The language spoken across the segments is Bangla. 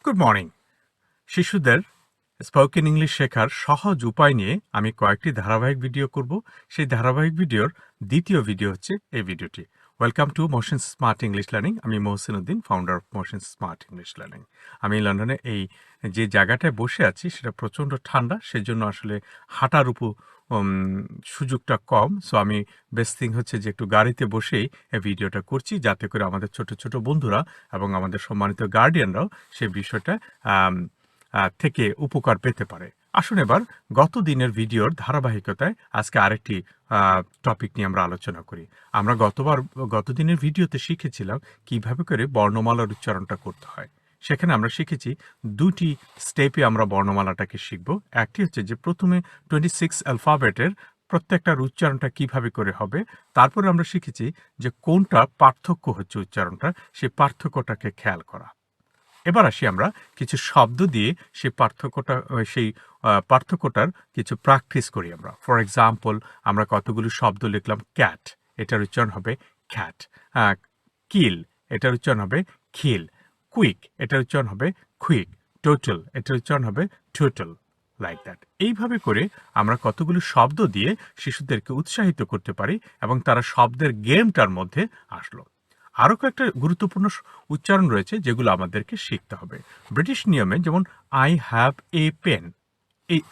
Good morning. শিশুদের স্পোকেন ইংলিশ শেখার সহজ উপায় নিয়ে আমি কয়েকটি ধারাবাহিক ভিডিও করব। সেই ধারাবাহিক ভিডিওর দ্বিতীয় ভিডিও হচ্ছে এই ভিডিওটি। Welcome to motion smart English learning. আমি Mohsin Uddin, founder of motion smart English learning. আমি লন্ডনে এই যে জায়গাটায় বসে আছি সেটা প্রচণ্ড ঠান্ডা, সেজন্য আসলে হাঁটার সুযোগটা কম। সো আমি বেস্ট থিং হচ্ছে যে একটু গাড়িতে বসেই এই ভিডিওটা করছি, যাতে করে আমাদের ছোট ছোট বন্ধুরা এবং আমাদের সম্মানিত গার্ডিয়ানরাও সেই বিষয়টা থেকে উপকার পেতে পারে। আসুন এবার গত দিনের ভিডিওর ধারাবাহিকতায় আজকে আরেকটি টপিক নিয়ে আমরা আলোচনা করি। আমরা গত দিনের ভিডিওতে শিখেছিলাম কিভাবে করে বর্ণমালার উচ্চারণটা করতে হয়। সেখানে আমরা শিখেছি দুটি স্টেপে আমরা বর্ণমালাটাকে শিখব। একটি হচ্ছে যে প্রথমে 26 অ্যালফাবেটের প্রত্যেকটার উচ্চারণটা কিভাবে করে হবে, তারপরে আমরা শিখেছি যে কোনটা পার্থক্য হচ্ছে উচ্চারণটা, সেই পার্থক্যটাকে খেয়াল করা। এবার আসি আমরা কিছু শব্দ দিয়ে সেই পার্থক্যটার কিছু প্র্যাকটিস করি আমরা। ফর এক্সাম্পল, আমরা কতগুলো শব্দ লিখলাম। ক্যাট, এটার উচ্চারণ হবে ক্যাট। কিল, এটার উচ্চারণ হবে খিল। কুইক, এটার উচ্চারণ হবে কুইক। টোটাল, এটার উচ্চারণ হবে টোটাল। Like that. এইভাবে করে আমরা কতগুলো শব্দ দিয়ে শিশুদেরকে উৎসাহিত করতে পারি এবং তারা শব্দের গেমটার মধ্যে আসলো। আরও কয়েকটা গুরুত্বপূর্ণ উচ্চারণ রয়েছে যেগুলো আমাদেরকে শিখতে হবে। ব্রিটিশ নিয়মে যেমন আই হ্যাভ এ পেন,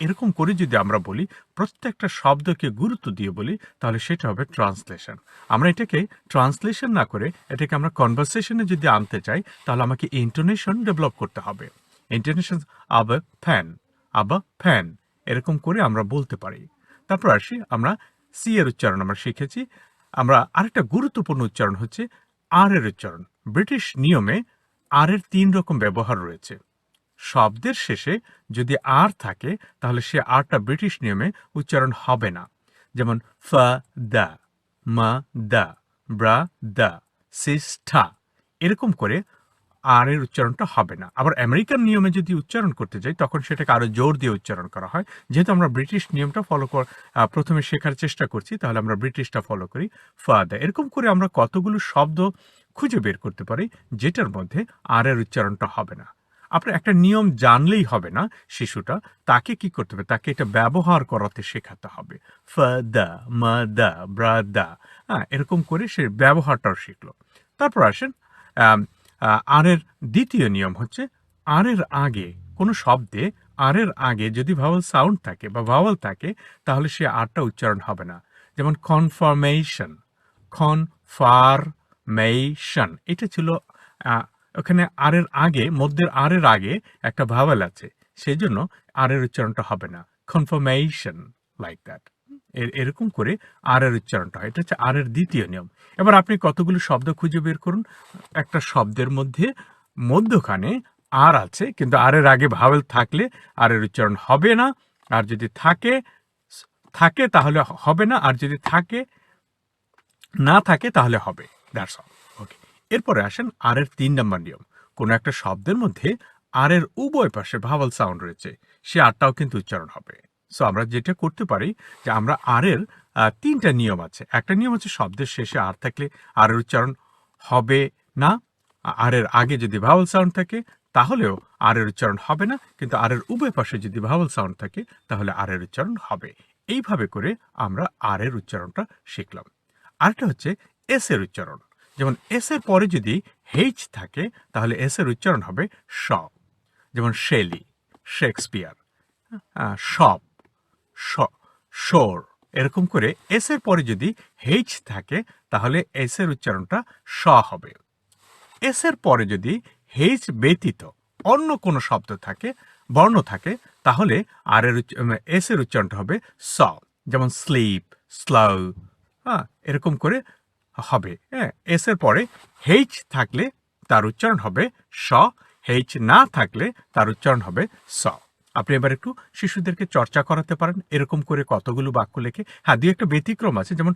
এরকম করে যদি আমরা বলি, প্রত্যেকটা শব্দকে গুরুত্ব দিয়ে বলি, তাহলে সেটা হবে ট্রান্সলেশন। আমরা এটাকে ট্রান্সলেশন না করে এটাকে আমরা কনভারসেশনে যদি আনতে চাই, তাহলে আমাকে ইন্টোনেশন ডেভেলপ করতে হবে। ইন্টোনেশন আবার ফ্যান, আবার ফ্যান, এরকম করে আমরা বলতে পারি। তারপর আসি আমরা সি এর উচ্চারণ আমরা শিখেছি। আমরা আরেকটা গুরুত্বপূর্ণ উচ্চারণ হচ্ছে আর এর উচ্চারণ। ব্রিটিশ নিয়মে আর এর 3 রকম ব্যবহার রয়েছে। শব্দের শেষে যদি আর থাকে, তাহলে সে আরটা ব্রিটিশ নিয়মে উচ্চারণ হবে না। যেমন ফ দা, মা দা, ব্রা দা, সিস ঠা, এরকম করে আর এর উচ্চারণটা হবে না। আবার আমেরিকান নিয়মে যদি উচ্চারণ করতে যাই, তখন সেটাকে আরো জোর দিয়ে উচ্চারণ করা হয়। যেহেতু আমরা ব্রিটিশ নিয়মটা প্রথমে শেখার চেষ্টা করছি, তাহলে আমরা ব্রিটিশটা ফলো করি। ফাদা, এরকম করে আমরা কতগুলো শব্দ খুঁজে বের করতে পারি যেটার মধ্যে আর এর উচ্চারণটা হবে না। আপনার একটা নিয়ম জানলেই হবে না, শিশুটা তাকে কি করতে হবে, তাকে এটা ব্যবহার করাতে শেখাতে হবে। ফাদা, মাদা, ব্রাদা, এরকম করে সে ব্যবহারটাও শিখলো। তারপর আসেন আর এর দ্বিতীয় নিয়ম হচ্ছে, আর এর আগে কোনো শব্দে আর এর আগে যদি ভাওয়াল সাউন্ড থাকে বা ভাওয়াল থাকে, তাহলে সে আরটা উচ্চারণ হবে না। যেমন কনফার্মেশন, কনফার্মেশন, এটা ছিল ওখানে আর এর আগে, মধ্যের আর এর আগে একটা ভাওয়াল আছে, সেই জন্য আর এর উচ্চারণটা হবে না। Confirmation, like that. এরকম করে আর এর উচ্চারণটা হয়। এটা হচ্ছে আর এর দ্বিতীয় নিয়ম। এবার আপনি কতগুলো শব্দ খুঁজে বের করুন। একটা শব্দের মধ্যে মধ্যখানে আর আছে, কিন্তু আর এর আগে ভাওয়েল থাকলে আর এর উচ্চারণ হবে না। আর যদি থাকে তাহলে হবে না, আর যদি না থাকে তাহলে হবে। That's all. ওকে। এরপরে আসেন আর এর 3 নম্বর নিয়ম। কোনো একটা শব্দের মধ্যে আর এর উভয় পাশে ভাওয়াল সাউন্ড রয়েছে, সে আরটাও কিন্তু উচ্চারণ হবে। সো আমরা যেটা করতে পারি, যে আমরা আর এর 3টা নিয়ম আছে। একটা নিয়ম হচ্ছে শব্দের শেষে আর থাকলে আর এর উচ্চারণ হবে না। আর এর আগে যদি ভাওয়াল সাউন্ড থাকে, তাহলেও আর এর উচ্চারণ হবে না, কিন্তু আর এর উভয় পাশে যদি ভাওয়াল সাউন্ড থাকে, তাহলে আর এর উচ্চারণ হবে। এইভাবে করে আমরা আর এর উচ্চারণটা শিখলাম। আরেকটা হচ্ছে এস এর উচ্চারণ। যেমন এস এর পরে যদি হেইচ থাকে, তাহলে এস এর উচ্চারণ হবে স। যেমন শেলি, শেক্সপিয়ার, শপ, শোর, এরকম করে এস এর পরে যদি হেইচ থাকে, তাহলে এস এর উচ্চারণটা স হবে। এস এর পরে যদি হেইচ ব্যতীত অন্য কোনো শব্দ থাকে, বর্ণ থাকে, তাহলে আর এর এস এর উচ্চারণটা হবে স। যেমন স্লিপ, স্লো, এরকম করে হবে। এস এর পরে হেইচ থাকলে তার উচ্চারণ হবে স, হেইচ না থাকলে তার উচ্চারণ হবে স। আপনি এবার একটু শিশুদেরকে চর্চা করাতে পারেন এরকম করে কতগুলো বাক্য লেখে। হ্যাঁ, দুই একটা ব্যতিক্রম আছে। যেমন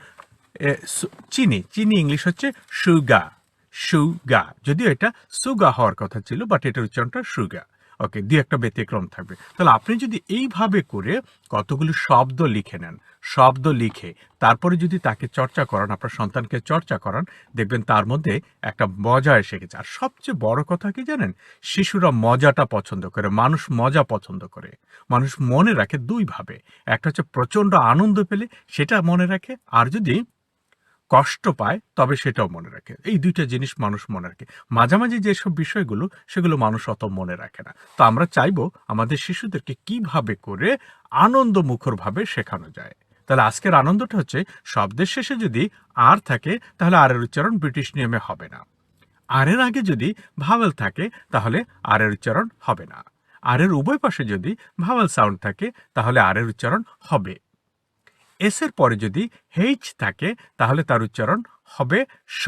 চিনি, ইংলিশ হচ্ছে সুগা, যদিও এটা সুগা হওয়ার কথা ছিল, বাট এটার উচ্চারণটা সুগা। ওকে, দুই একটা ব্যতিক্রম থাকবে। তাহলে আপনি যদি এইভাবে করে কতগুলো শব্দ লিখে নেন, শব্দ লিখে তারপরে যদি তাকে চর্চা করান, আপনার সন্তানকে চর্চা করান, দেখবেন তার মধ্যে একটা মজা এসে গেছে। আর সবচেয়ে বড় কথা কি জানেন, শিশুরা মজাটা পছন্দ করে, মানুষ মজা পছন্দ করে। মানুষ মনে রাখে দুইভাবে, একটা হচ্ছে প্রচন্ড আনন্দ পেলে সেটা মনে রাখে, আর যদি কষ্ট পায় তবে সেটাও মনে রাখে। এই দুইটা জিনিস মানুষ মনে রাখে। মাঝামাঝি যেসব বিষয়গুলো সেগুলো মানুষ অত মনে রাখে না। তো আমরা চাইবো আমাদের শিশুদেরকে কিভাবে করে আনন্দ মুখরভাবে শেখানো যায়। তাহলে আজকের আনন্দটা হচ্ছে, শব্দের শেষে যদি আর থাকে তাহলে আর এর উচ্চারণ ব্রিটিশ নিয়মে হবে না। আর এর আগে যদি ভাওয়েল থাকে তাহলে আর এর উচ্চারণ হবে না। আর এর উভয় পাশে যদি ভাওয়েল সাউন্ড থাকে তাহলে আর এর উচ্চারণ হবে। এস এর পরে যদি হেইচ থাকে তাহলে তার উচ্চারণ হবে স।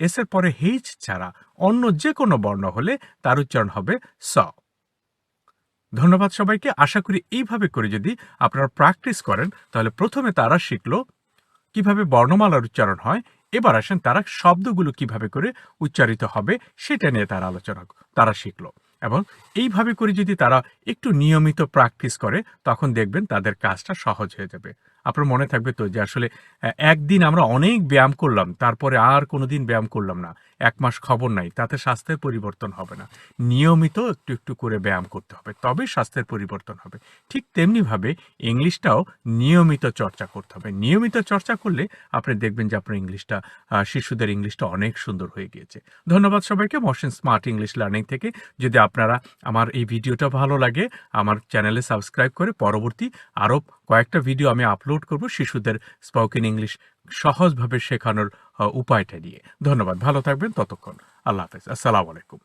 এস এর পরে হেইচ ছাড়া অন্য যে কোনো বর্ণ হলে তার উচ্চারণ হবে স। ধন্যবাদ সবাইকে। আশা করি এইভাবে করে যদি আপনারা প্র্যাকটিস করেন তাহলে প্রথমে তারা শিখলো কিভাবে বর্ণমালার উচ্চারণ হয়। এবার আসেন তারা শব্দগুলো কিভাবে করে উচ্চারিত হবে সেটা নিয়ে তারা শিখলো। এবং এইভাবে করে যদি তারা একটু নিয়মিত প্র্যাকটিস করে তখন দেখবেন তাদের কাজটা সহজ হয়ে যাবে। আপনার মনে থাকবে তো যে আসলে একদিন আমরা অনেক ব্যায়াম করলাম, তারপরে আর কোনোদিন ব্যায়াম করলাম না, 1 মাস খবর নাই, তাতে স্বাস্থ্যের পরিবর্তন হবে না। নিয়মিত একটু একটু করে ব্যায়াম করতে হবে, তবে স্বাস্থ্যের পরিবর্তন হবে। ঠিক তেমনিভাবে ইংলিশটাও নিয়মিত চর্চা করতে হবে। নিয়মিত চর্চা করলে আপনি দেখবেন যে আপনার ইংলিশটা, শিশুদের ইংলিশটা অনেক সুন্দর হয়ে গিয়েছে। ধন্যবাদ সবাইকে মহসিন স্মার্ট ইংলিশ লার্নিং থেকে। যদি আপনারা আমার এই ভিডিওটা ভালো লাগে, আমার চ্যানেলে সাবস্ক্রাইব করে পরবর্তী আরও কয়েকটা ভিডিও আমি আপলোড করব শিশুদের স্পোকেন ইংলিশ সহজভাবে শেখানোর উপায়টা নিয়ে। ধন্যবাদ, ভালো থাকবেন ততক্ষণ। আল্লাহ হাফেজ, আসসালামু আলাইকুম।